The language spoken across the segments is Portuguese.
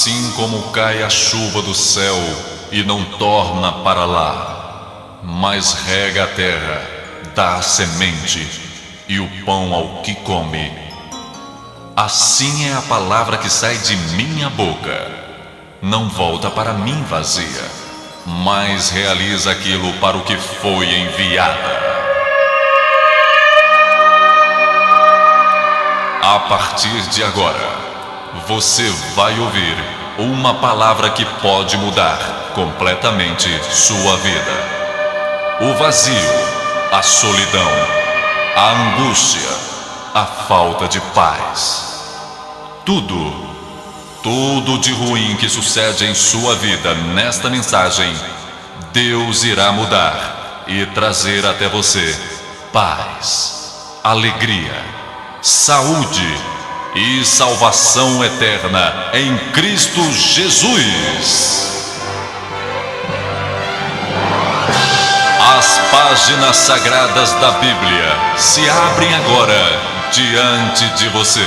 Assim como cai a chuva do céu e não torna para lá, mas rega a terra, dá a semente e o pão ao que come, assim é a palavra que sai de minha boca. Não volta para mim vazia, mas realiza aquilo para o que foi enviada. A partir de agora, você vai ouvir uma palavra que pode mudar completamente sua vida. O vazio, a solidão, a angústia, a falta de paz. Tudo de ruim que sucede em sua vida nesta mensagem, Deus irá mudar e trazer até você paz, alegria, saúde e salvação eterna em Cristo Jesus. As páginas sagradas da Bíblia se abrem agora diante de você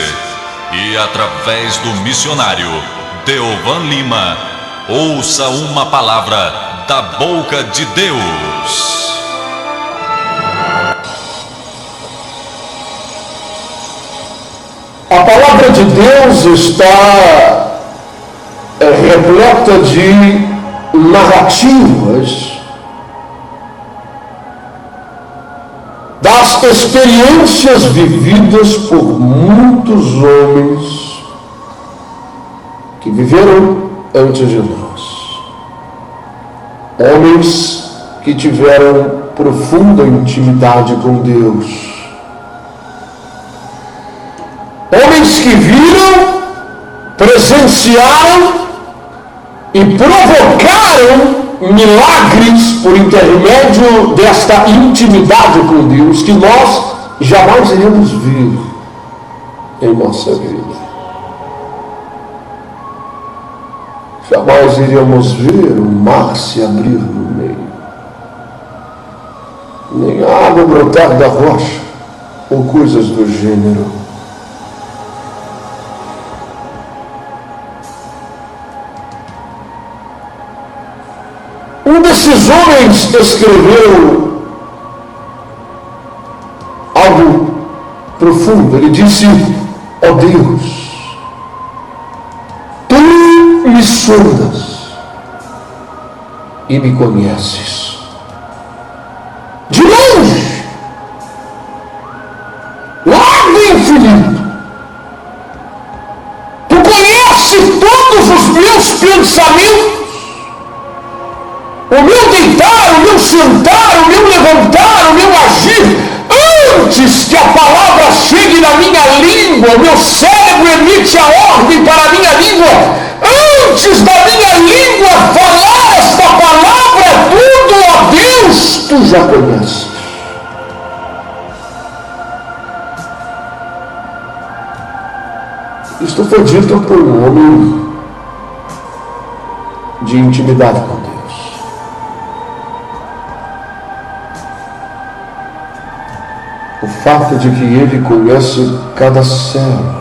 e através do missionário Deovan Lima, ouça uma palavra da boca de Deus. A palavra de Deus está repleta de narrativas das experiências vividas por muitos homens que viveram antes de nós. Homens que tiveram profunda intimidade com Deus. Homens que viram, presenciaram e provocaram milagres por intermédio desta intimidade com Deus que nós jamais iremos ver em nossa vida. Jamais iremos ver o mar se abrir no meio, nem a água brotar da rocha ou coisas do gênero. Um desses homens escreveu algo profundo. Ele disse: ó Deus, tu me sondas e me conheces de longe, lá do infinito. Tu conheces todos os meus pensamentos, o meu deitar, o meu sentar, o meu levantar, o meu agir, antes que a palavra chegue na minha língua. O meu cérebro emite a ordem para a minha língua, antes da minha língua falar esta palavra, tudo, ó Deus, tu já conheces. Isto foi dito por um homem de intimidade com Deus. O fato de que ele conhece cada célula,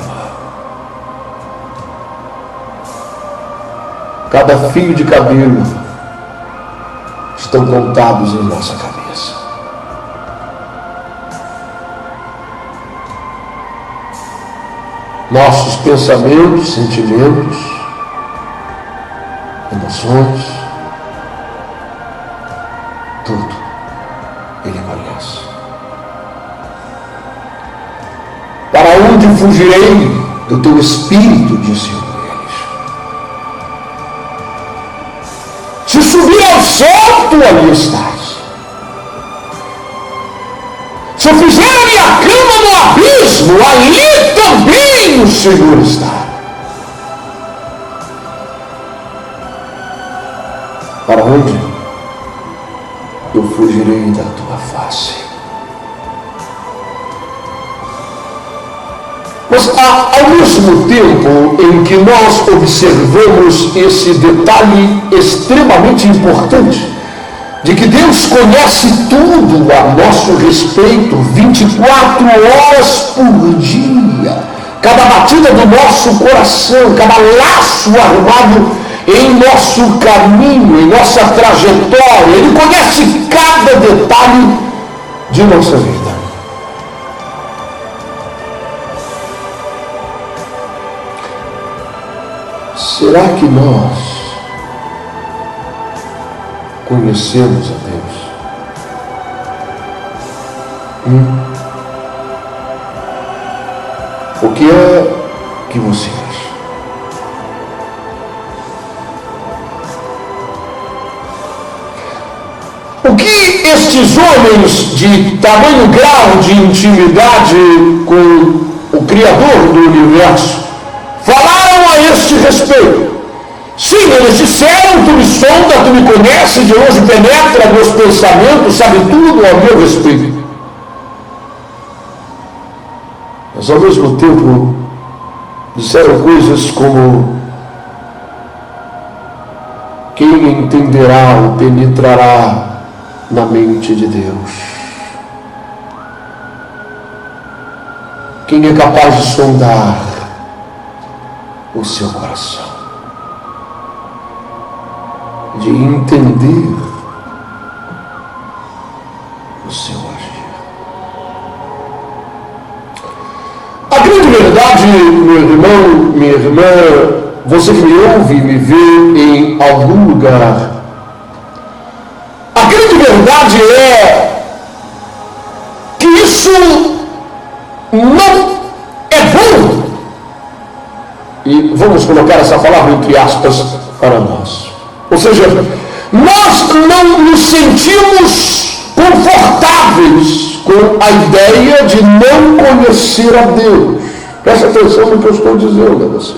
cada fio de cabelo, estão contados em nossa cabeça. Nossos pensamentos, sentimentos, emoções, tudo ele conhece. Para onde fugirei do teu espírito, disse eles. Se subir ao céu, tu ali estás. Se eu fizer a minha cama no abismo, ali também o Senhor está. Para onde eu fugirei da tua face? Mas ao mesmo tempo em que nós observamos esse detalhe extremamente importante, de que Deus conhece tudo a nosso respeito, 24 horas por dia, cada batida do nosso coração, cada laço armado em nosso caminho, em nossa trajetória. Ele conhece cada detalhe de nossa vida. Será que nós conhecemos a Deus? O que é que você acha? O que estes homens de tamanho grau de intimidade com o Criador do universo falaram a este respeito? Sim, eles disseram: tu me sonda, tu me conhece, de longe penetra meus pensamentos, sabe tudo ao meu respeito. Mas ao mesmo tempo disseram coisas como: quem entenderá ou penetrará na mente de Deus? Quem é capaz de sondar o seu coração, de entender o seu agir? A grande verdade, meu irmão, minha irmã, você que me ouve e me vê em algum lugar, a grande verdade é que isso não é bom. E vamos colocar essa palavra entre aspas para nós. Ou seja, nós não nos sentimos confortáveis com a ideia de não conhecer a Deus. Preste atenção no que eu estou dizendo a você.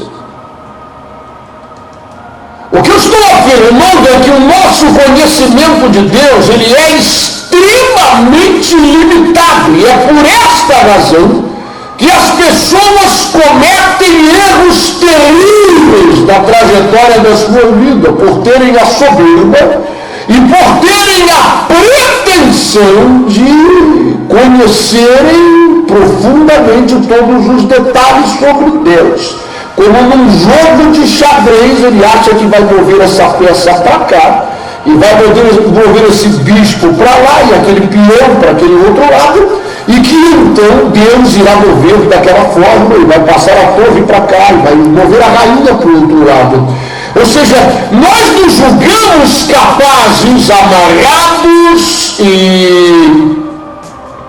O que eu estou afirmando é que o nosso conhecimento de Deus, ele é extremamente limitado. E é por esta razão que as pessoas cometem erros terríveis na trajetória da sua vida, por terem a soberba e por terem a pretensão de conhecerem profundamente todos os detalhes sobre Deus. Como num jogo de xadrez, ele acha que vai mover essa peça para cá e vai mover esse bispo para lá e aquele peão para aquele outro lado, e que então Deus irá mover daquela forma e vai passar a torre para cá e vai mover a rainha para o outro lado. Ou seja, nós nos julgamos capazes, amarrados e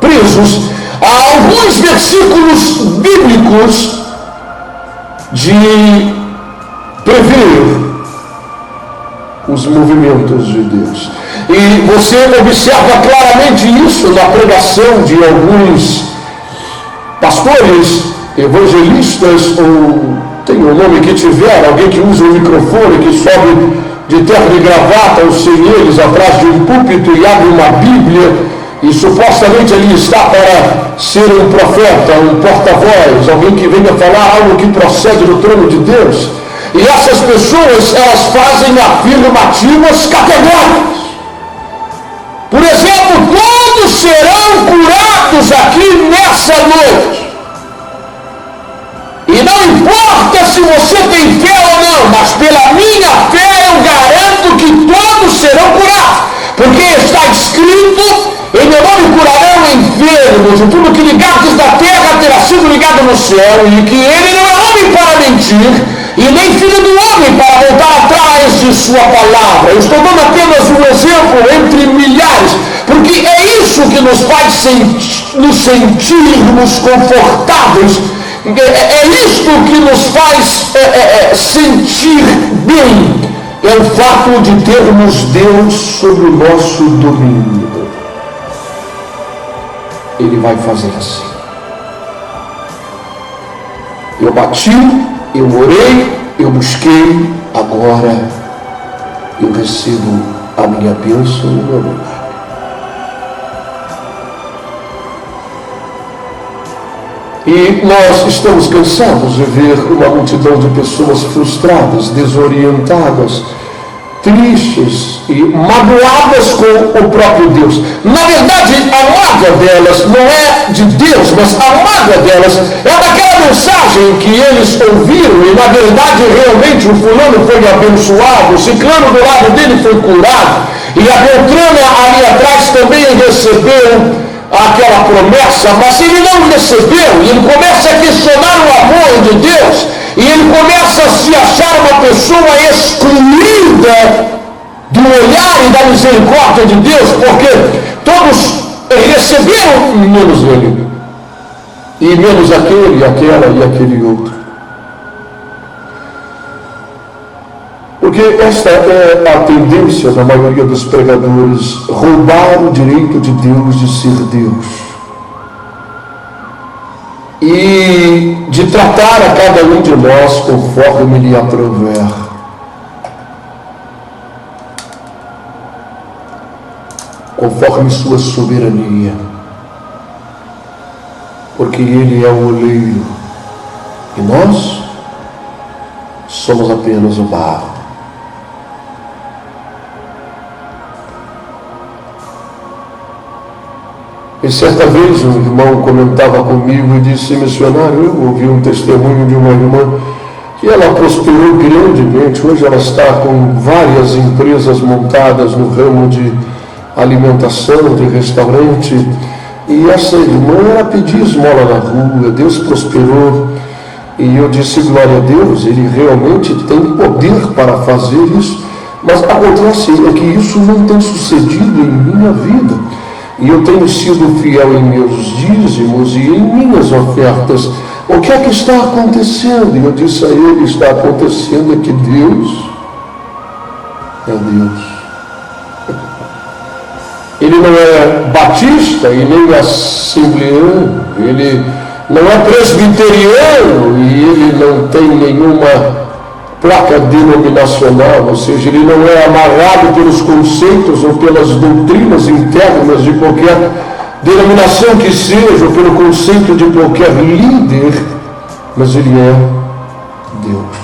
presos a alguns versículos bíblicos, de prever os movimentos de Deus. E você observa claramente isso na pregação de alguns pastores, evangelistas, ou tem o nome que tiver, alguém que usa o microfone, que sobe de terno e gravata, ou sem eles, atrás de um púlpito e abre uma Bíblia, e supostamente ali está para ser um profeta, um porta-voz, alguém que venha falar algo que procede do trono de Deus. E essas pessoas, elas fazem afirmativas categóricas. Por exemplo, todos serão curados aqui nessa noite. E não importa se você tem fé ou não, mas pela minha fé eu garanto que todos serão curados. Porque está escrito: em meu nome curarão enfermos, e tudo que ligados da terra terá sido ligado no céu, e que ele não é homem para mentir, e nem filho do homem para voltar atrás de sua palavra. Eu estou dando apenas um exemplo entre milhares, porque é isso que nos faz nos sentirmos confortáveis, é isto que nos faz sentir bem, é o fato de termos Deus sob o nosso domínio. Ele vai fazer assim: eu bati, eu orei, eu busquei, agora eu recebo a minha bênção no meu lugar. E nós estamos cansados de ver uma multidão de pessoas frustradas, desorientadas, tristes e magoadas com o próprio Deus. Na verdade, a mágoa delas não é de Deus, mas a mágoa delas é daquela mensagem que eles ouviram e, na verdade, realmente o fulano foi abençoado, o ciclano do lado dele foi curado, e a Beltrana ali atrás também recebeu aquela promessa, mas ele não recebeu, e ele começa a questionar o amor de Deus, e ele começa a se achar uma pessoa excluída do olhar e da misericórdia de Deus, porque todos receberam menos ele, e menos aquele, aquela e aquele outro. Porque esta é a tendência da maioria dos pregadores, roubar o direito de Deus de ser Deus. E de tratar a cada um de nós conforme lhe aprouver. Conforme sua soberania. Porque ele é o oleiro. E nós somos apenas o barro. E certa vez um irmão comentava comigo e disse: missionário, eu ouvi um testemunho de uma irmã que ela prosperou grandemente. Hoje ela está com várias empresas montadas no ramo de alimentação, de restaurante. E essa irmã, ela pedia esmola na rua, Deus prosperou. E eu disse: glória a Deus, ele realmente tem poder para fazer isso. Mas acontece é que isso não tem sucedido em minha vida. E eu tenho sido fiel em meus dízimos e em minhas ofertas. O que é que está acontecendo? E eu disse a ele: está acontecendo é que Deus é Deus. Ele não é batista e nem assembleano, ele não é presbiteriano e ele não tem nenhuma placa denominacional, ou seja, ele não é amarrado pelos conceitos ou pelas doutrinas internas de qualquer denominação que seja, ou pelo conceito de qualquer líder, mas ele é Deus.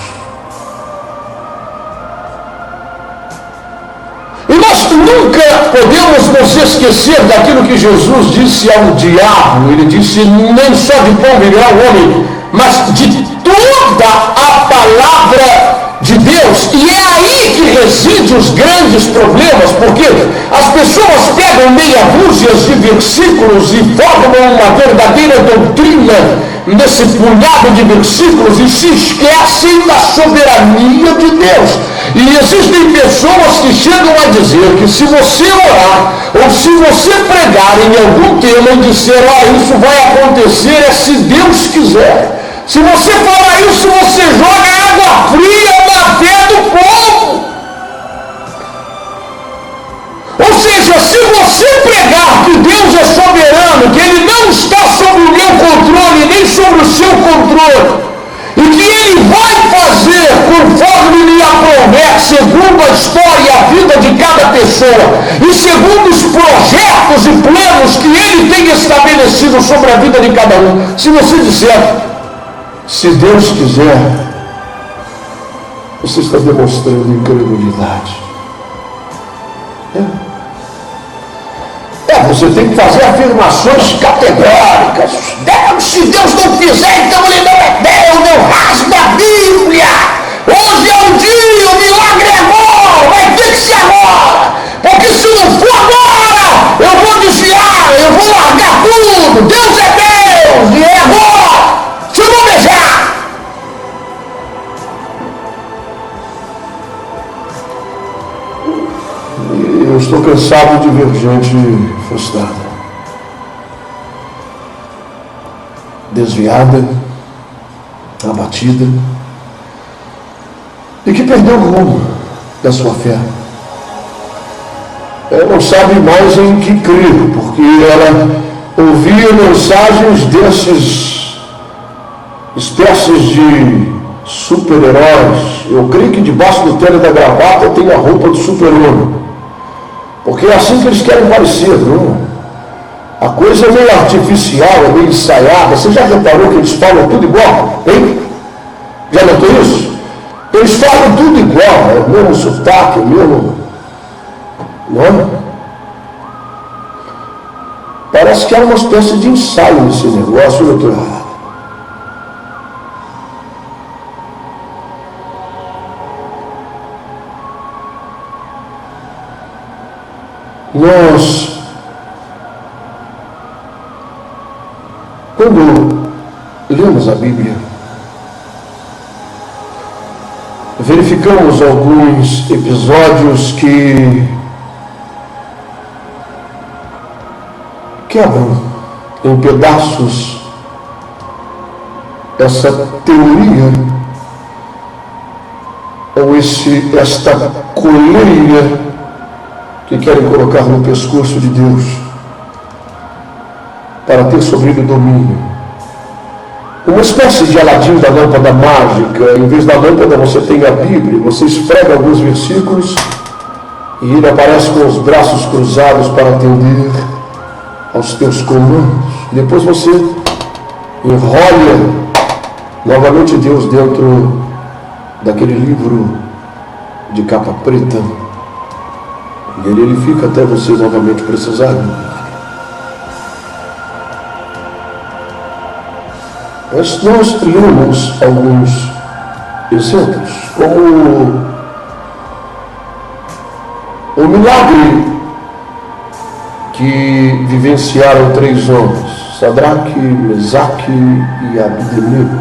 E nós nunca podemos nos esquecer daquilo que Jesus disse ao diabo. Ele disse: nem só de pão viverá o homem, mas de toda a palavra de Deus. E é aí que residem os grandes problemas, porque as pessoas pegam meia dúzia de versículos e formam uma verdadeira doutrina nesse punhado de versículos e se esquecem da soberania de Deus. E existem pessoas que chegam a dizer que se você orar ou se você pregar em algum tema e disser: olha, isso vai acontecer é se Deus quiser. Se você falar isso, você joga água fria na fé do povo. Ou seja, se você pregar que Deus é soberano, que Ele não está sob o meu controle, nem sobre o seu controle, e que Ele vai fazer conforme lhe aprouver, segundo a história e a vida de cada pessoa, e segundo os projetos e planos que Ele tem estabelecido sobre a vida de cada um, se você disser: se Deus quiser, você está demonstrando incredulidade. Você tem que fazer afirmações categóricas. Se Deus não fizer, então Ele não é Deus. Eu rasgo a Bíblia. Hoje é o dia, o milagre é agora. Vai ter que ser agora. Porque se não for agora, eu vou desviar, eu vou largar tudo. Deus é Deus e é agora. Se eu não beijar. Eu estou cansado de ver gente frustrada, desviada, abatida e que perdeu o rumo da sua fé. Ela não sabe mais em que crer, porque ela ouvia mensagens desses espécies de super-heróis. Eu creio que debaixo do tele da gravata tem a roupa do super-homem, porque é assim que eles querem parecer, não? A coisa é meio artificial, é meio ensaiada. Você já reparou que eles falam tudo igual? Hein? Já notou isso? Eles falam tudo igual, é o mesmo sotaque, o mesmo... Não é? Parece que era uma espécie de ensaio nesse negócio, doutor. Nós, quando lemos a Bíblia, verificamos alguns episódios que quebram em pedaços essa teoria ou esta coleira que querem colocar no pescoço de Deus para ter sobre ele domínio. Uma espécie de Aladim da lâmpada mágica. Em vez da lâmpada você tem a Bíblia, você esfrega alguns versículos e ele aparece com os braços cruzados para atender aos teus comandos. Depois você enrola novamente Deus dentro daquele livro de capa preta. E ele fica até você novamente precisar. Mas nós lemos alguns exemplos, como o milagre que vivenciaram 3 homens, Sadraque, Mesaque e Abednego.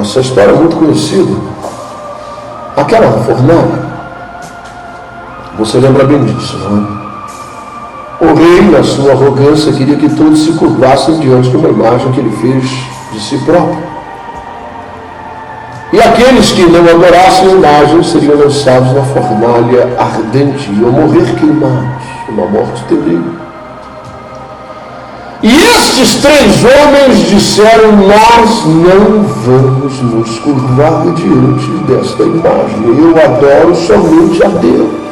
Essa história é muito conhecida. Aquela fornalha, você lembra bem disso, não é? O rei, na sua arrogância, queria que todos se curvassem diante de uma imagem que ele fez de si próprio. E aqueles que não adorassem a imagem seriam lançados na fornalha ardente e iam morrer queimados, uma morte terrível. E estes 3 homens disseram: nós não vamos nos curvar diante desta imagem. Eu adoro somente a Deus.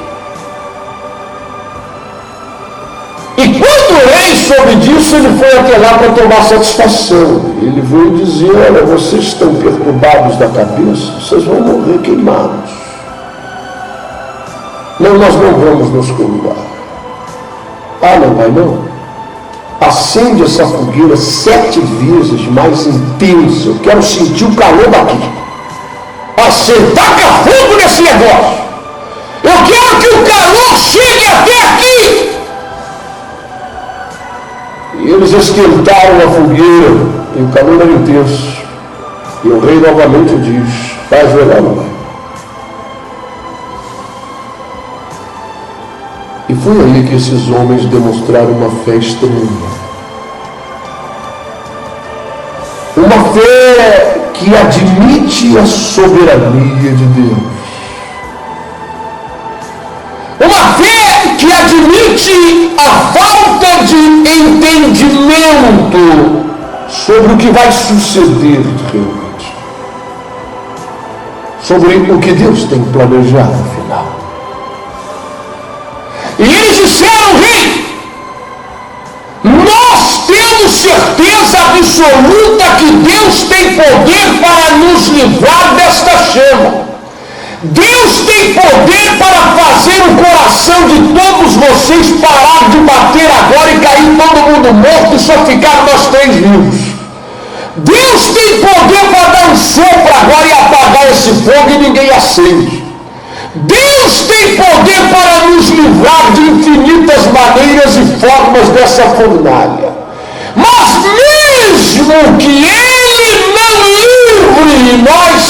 E quando o rei soube disso, ele foi até lá para tomar satisfação. Ele veio dizer: olha, vocês estão perturbados da cabeça, vocês vão morrer queimados. Não, nós não vamos nos curvar. Ah, não vai não? Acende essa fogueira 7 vezes mais intensa. Eu quero sentir o calor daqui. Acende, taca fogo nesse negócio. Eu quero que o calor chegue até aqui. E eles esquentaram a fogueira e o calor era intenso. E o rei novamente diz: vai ajoelhar, não vai? E foi aí que esses homens demonstraram uma fé estranha. Uma fé que admite a soberania de Deus. Uma fé que admite a falta de entendimento sobre o que vai suceder realmente. Sobre o que Deus tem planejado no final. E eles disseram: rei, nós temos certeza absoluta que Deus tem poder para nos livrar desta chama. Deus tem poder para fazer o coração de todos vocês parar de bater agora e cair todo mundo morto e só ficar nós 3 vivos. Deus tem poder para dar um sopro agora e apagar esse fogo e ninguém acende. Deus tem poder para nos livrar de infinitas maneiras e formas dessa fornalha. Mas mesmo que Ele não livre, nós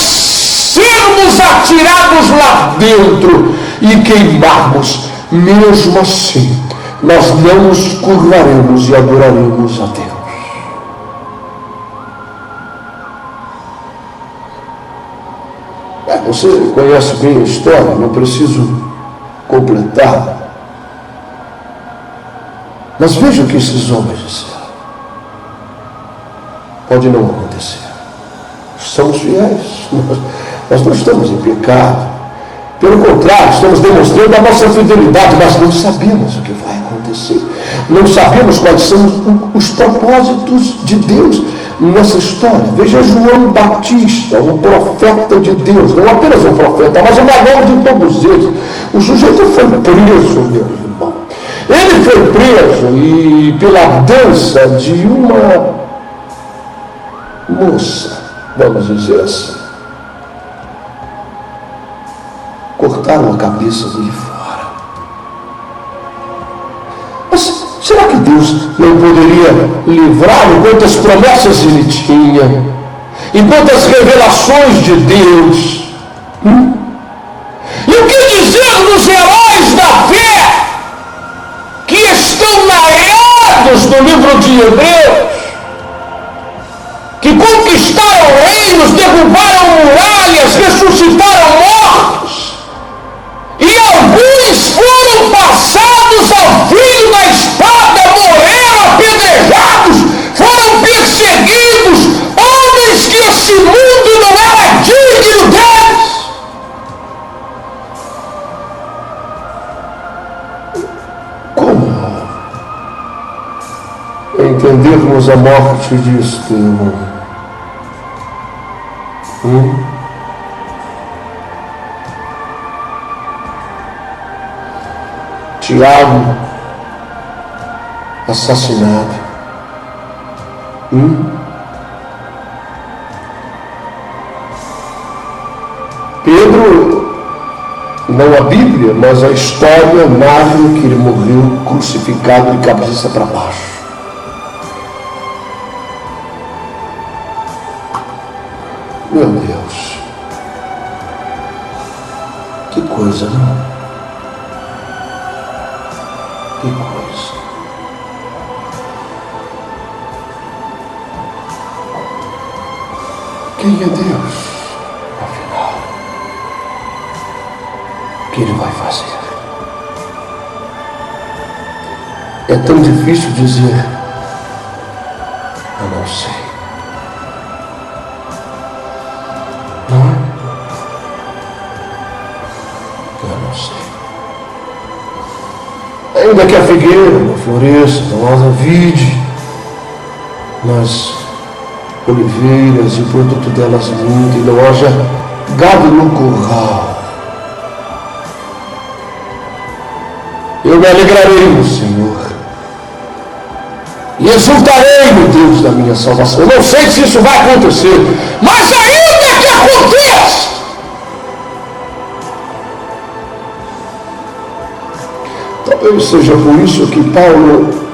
sermos atirados lá dentro e queimarmos, mesmo assim, nós não nos curvaremos e adoraremos a Deus. Você conhece bem a história, não preciso completar. Mas veja o que esses homens disseram. Pode não acontecer. Somos fiéis. Nós não estamos em pecado. Pelo contrário, estamos demonstrando a nossa fidelidade, mas não sabemos o que vai acontecer. Não sabemos quais são os propósitos de Deus. nessa história. Veja João Batista, um profeta de Deus, não apenas um profeta, mas o maior de todos eles. O sujeito foi preso, meu irmão. Ele foi preso e pela dança de uma moça, vamos dizer assim. Cortaram a cabeça dele fora. Mas será que Deus não poderia livrá-lo? Quantas promessas ele tinha, e quantas revelações de Deus. E o que dizer dos heróis da fé que estão narrados no livro de Hebreus, que conquistaram reinos, derrubaram muralhas, ressuscitaram mortos, e alguns foram passados ao fio da espada, morreram apedrejados, foram perseguidos, homens que esse mundo não era digno deles. Como entendermos a morte de Estevão? Tiago, assassinado. Pedro, não a Bíblia, mas a história narra que ele morreu crucificado de cabeça para baixo. Meu Deus, que coisa, não? Que coisa. Quem é Deus, afinal? O que Ele vai fazer? É tão difícil dizer, eu não sei. Não é? Eu não sei. Ainda que a figueira não floresça, não haja vide, nas oliveiras e o produto delas minta, e não haja gado no curral, eu me alegrarei no Senhor e exultarei no Deus da minha salvação. Eu não sei se isso vai acontecer, mas ainda que aconteça, talvez seja por isso que Paulo,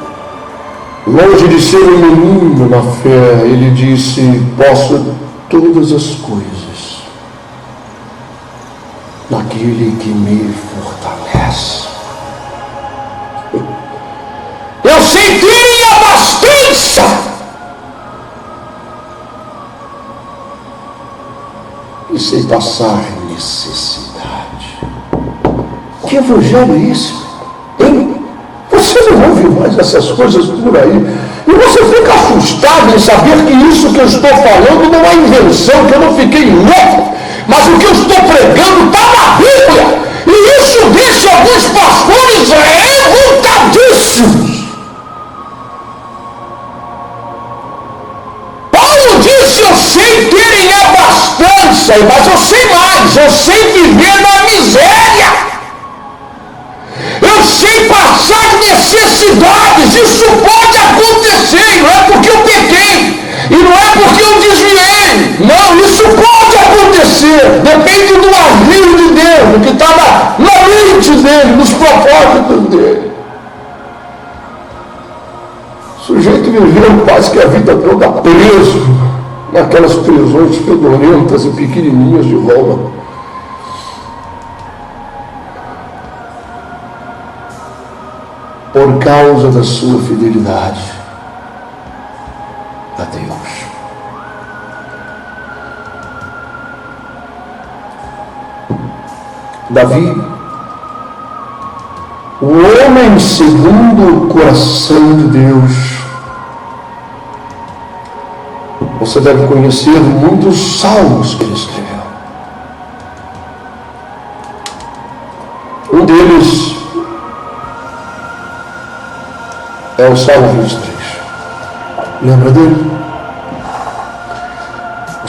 longe de ser um menino na fé, ele disse: posso todas as coisas naquele que me fortalece. Eu sei ter abastança e sei passar necessidade. Que evangelho é esse? Hein? Você não ouve mais essas coisas por aí, e você fica assustado em saber que isso que eu estou falando não é invenção, que eu não fiquei louco, mas o que eu estou pregando está na Bíblia, e isso deixa alguns pastores revoltadíssimos. Paulo disse: eu sei ter em abastança, mas eu sei mais, eu sei viver na miséria. Eu sei passar necessidades. Isso pode acontecer, e não é porque eu pequei, e não é porque eu desviei, não, isso pode acontecer, depende do agir de Deus, do que está na mente dele, nos propósitos dele. O sujeito viveu quase que a vida toda preso naquelas prisões fedorentas e pequenininhas de Roma. Por causa da sua fidelidade a Deus. Davi, o homem segundo o coração de Deus. Você deve conhecer muitos salmos que ele escreveu. Um deles é o Salmo 23. Lembra dele?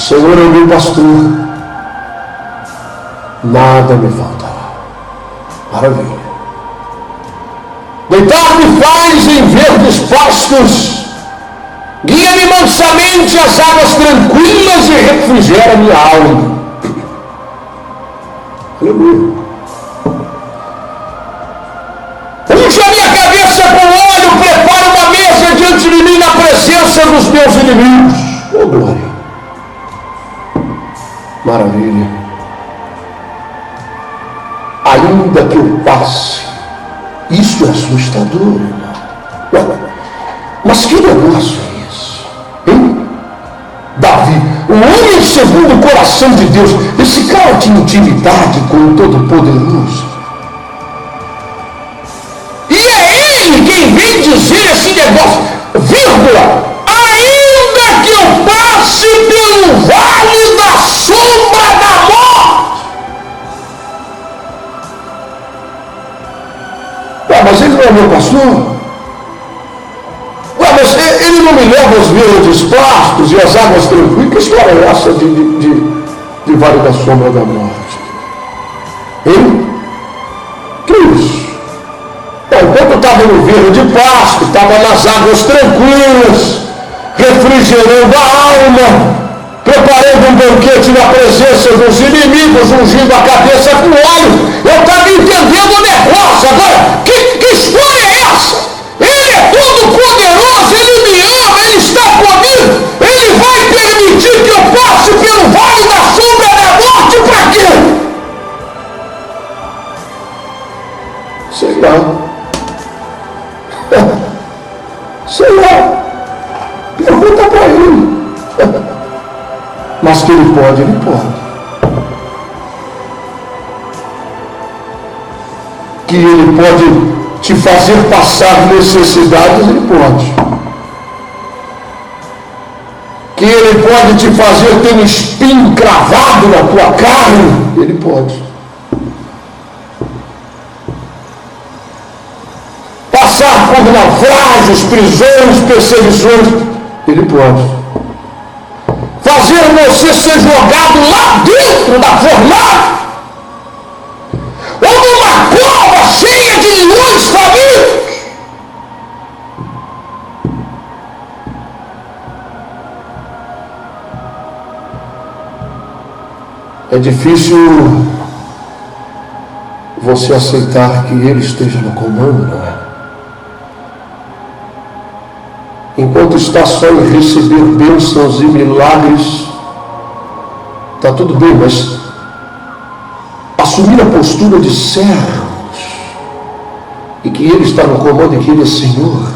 Senhor é o meu pastor, nada me faltará. Maravilha. Deitar-me faz em verdes pastos, guia-me mansamente às águas tranquilas e refrigera minha alma. Aleluia. Unge a minha cabeça com óleo, prepara uma mesa diante de mim na presença dos meus inimigos. Oh, glória. Maravilha. Ainda que eu passe, isso é assustador, irmão. Mas que negócio é esse? Hein? Davi, o homem segundo o coração de Deus, esse cara tinha intimidade com o Todo-Poderoso. E é ele quem vem dizer esse negócio, vírgula, ainda que eu passe pelo vale da sombra da morte. Mas ele não é meu pastor? Mas ele não me leva aos verdes pastos e às águas tranquilas? Que história é essa de vale da sombra da morte? Hein? Que isso? Enquanto eu estava no verde pasto, estava nas águas tranquilas, refrigerando a alma, preparando um banquete na presença dos inimigos, ungindo a cabeça com óleo, eu estava entendendo o negócio. Agora, que história é essa? Ele é todo poderoso, ele me ama, ele está comigo, ele vai permitir que eu passe pelo vale da sombra da morte para quê? Sei lá. Sei lá. Pergunta para ele. Mas que ele pode, ele pode. Que ele pode te fazer passar necessidades, ele pode. Que ele pode te fazer ter um espinho cravado na tua carne, ele pode. Passar por naufrágios, prisões, perseguições, ele pode. Fazer você ser jogado lá dentro da fornalha, ou numa cova cheia de leões famintos. É difícil você aceitar que ele esteja no comando, não é? Enquanto está só em receber bênçãos e milagres, está tudo bem, mas assumir a postura de servos e que ele está no comando e que ele é Senhor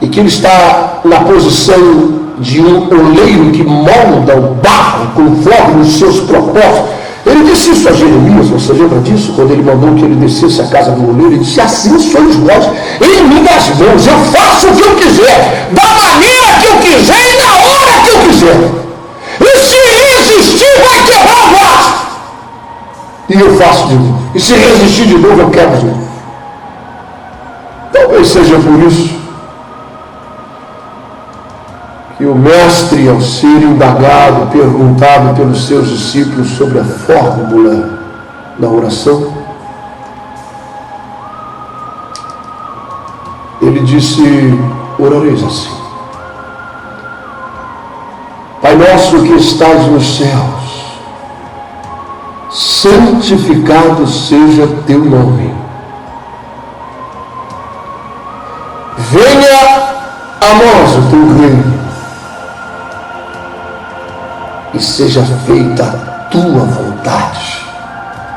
e que ele está na posição de um oleiro que molda o barro conforme os seus propósitos. Ele disse isso a Jeremias, você lembra disso? Quando ele mandou que ele descesse à casa do oleiro, ele disse: assim sois vós em minhas mãos, eu faço o que eu quiser, da maneira que eu quiser e na hora que eu quiser. E se resistir, vai quebrar o vaso. E eu faço de novo. E se resistir de novo, eu quebro de novo. Talvez seja por isso que o mestre, ao ser indagado, perguntado pelos seus discípulos sobre a fórmula da oração, ele disse: orareis assim: Pai nosso que estás nos céus, santificado seja teu nome. Venha a nós o teu reino. E seja feita a tua vontade,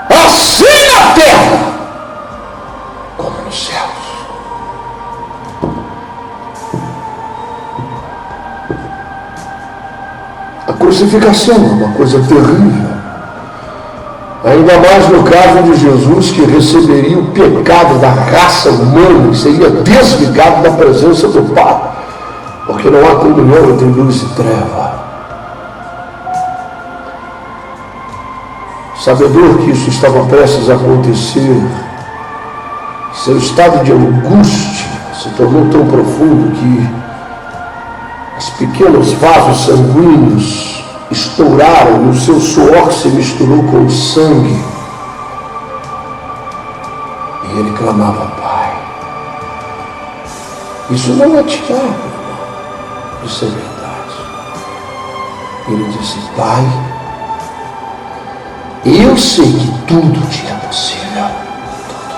assim na terra como nos céus. A crucificação é uma coisa terrível, ainda mais no caso de Jesus, que receberia o pecado da raça humana e seria desligado da presença do Pai, porque não há comunhão entre luz e treva. Sabedor que isso estava prestes a acontecer, seu estado de angústia se tornou tão profundo que Os pequenos vasos sanguíneos estouraram e o seu suor se misturou com o sangue. E ele clamava: Pai. Isso não é teatro, irmão. Isso é verdade. Ele disse: Pai, eu sei que tudo te é possível. Tudo.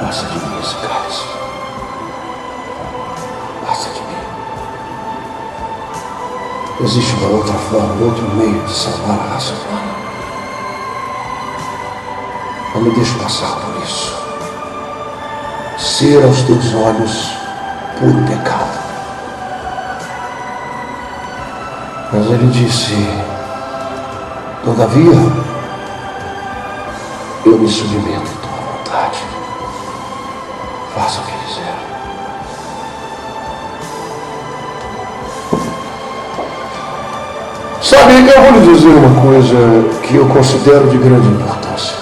Passa de mim esse cálice. Passa de mim. Existe uma outra forma, outro meio de salvar a raça humana. Não me deixe passar por isso. Ser aos teus olhos puro pecado. Mas ele disse: todavia, eu me submeto à tua vontade. Faça o que quiser. Sabe, eu vou lhe dizer uma coisa que eu considero de grande importância.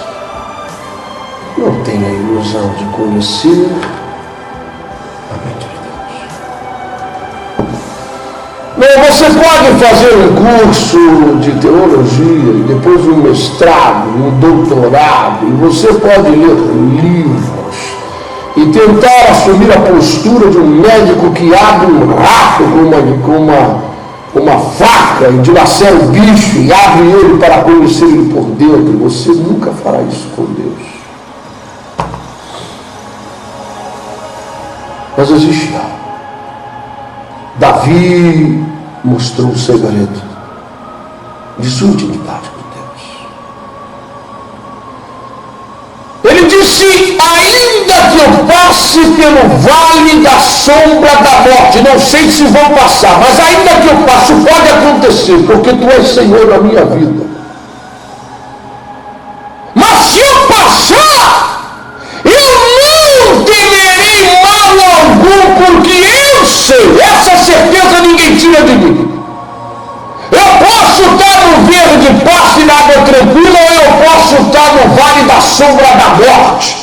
Não tenha a ilusão de conhecer a mente de Deus. Não, você pode fazer um curso de teologia, e depois um mestrado, um doutorado, e você pode ler livros e tentar assumir a postura de um médico que abre um rato com uma faca e dilacera o bicho e abre ele para conhecer ele por dentro. Você nunca fará isso com Deus. Mas existe algo. Davi mostrou o segredo de sua intimidade com Deus. Ele disse: ainda que eu passe pelo vale da sombra da morte, não sei se vou passar, mas ainda que eu passe, pode acontecer, porque tu és Senhor da minha vida. Mas se eu passar, eu não temerei mal algum, porque eu sei, essa certeza ninguém tira de mim. Eu posso estar no verde pasto e na água tranquila, ou eu posso estar no vale da sombra da morte.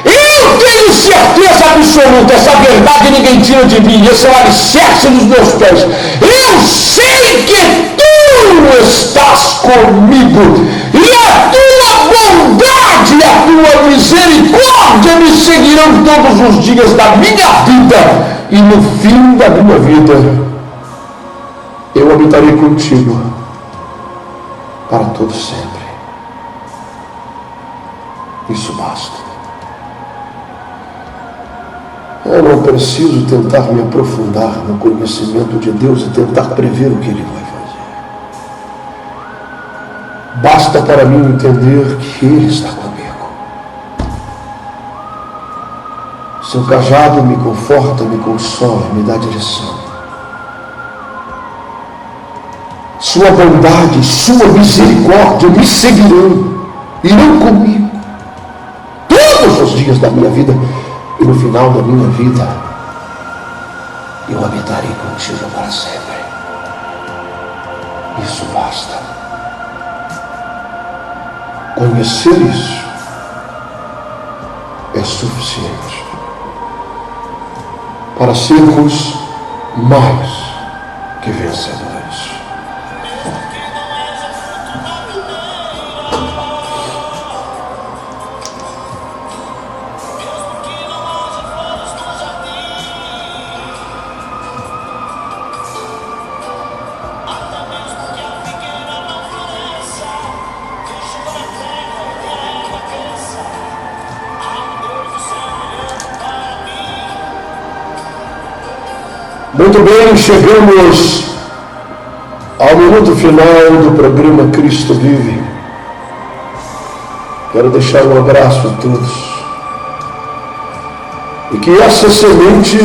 Eu tenho certeza absoluta, essa verdade ninguém tira de mim, esse é o alicerce dos meus pés. Eu sei que tu estás comigo, e a tua bondade e a tua misericórdia me seguirão todos os dias da minha vida, e no fim da minha vida eu habitarei contigo para todo sempre. Isso basta. Eu não preciso tentar me aprofundar no conhecimento de Deus e tentar prever o que Ele vai fazer. Basta para mim entender que Ele está comigo. Seu cajado me conforta, me consola, me dá direção. Sua bondade, sua misericórdia me seguirão, irão comigo todos os dias da minha vida, e no final da minha vida eu habitarei contigo para sempre. Isso basta. Conhecer isso é suficiente para sermos mais que vencedores. Muito bem, chegamos ao minuto final do programa Cristo Vive. Quero deixar um abraço a todos. E que essa semente,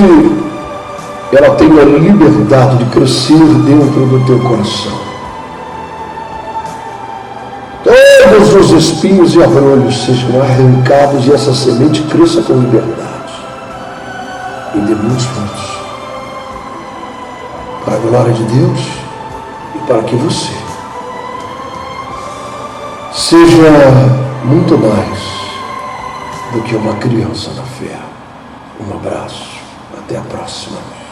ela tenha liberdade de crescer dentro do teu coração. Todos os espinhos e abrolhos sejam arrancados e essa semente cresça com liberdade. E dê muitos frutos. Para a glória de Deus e para que você seja muito mais do que uma criança na fé. Um abraço. Até a próxima.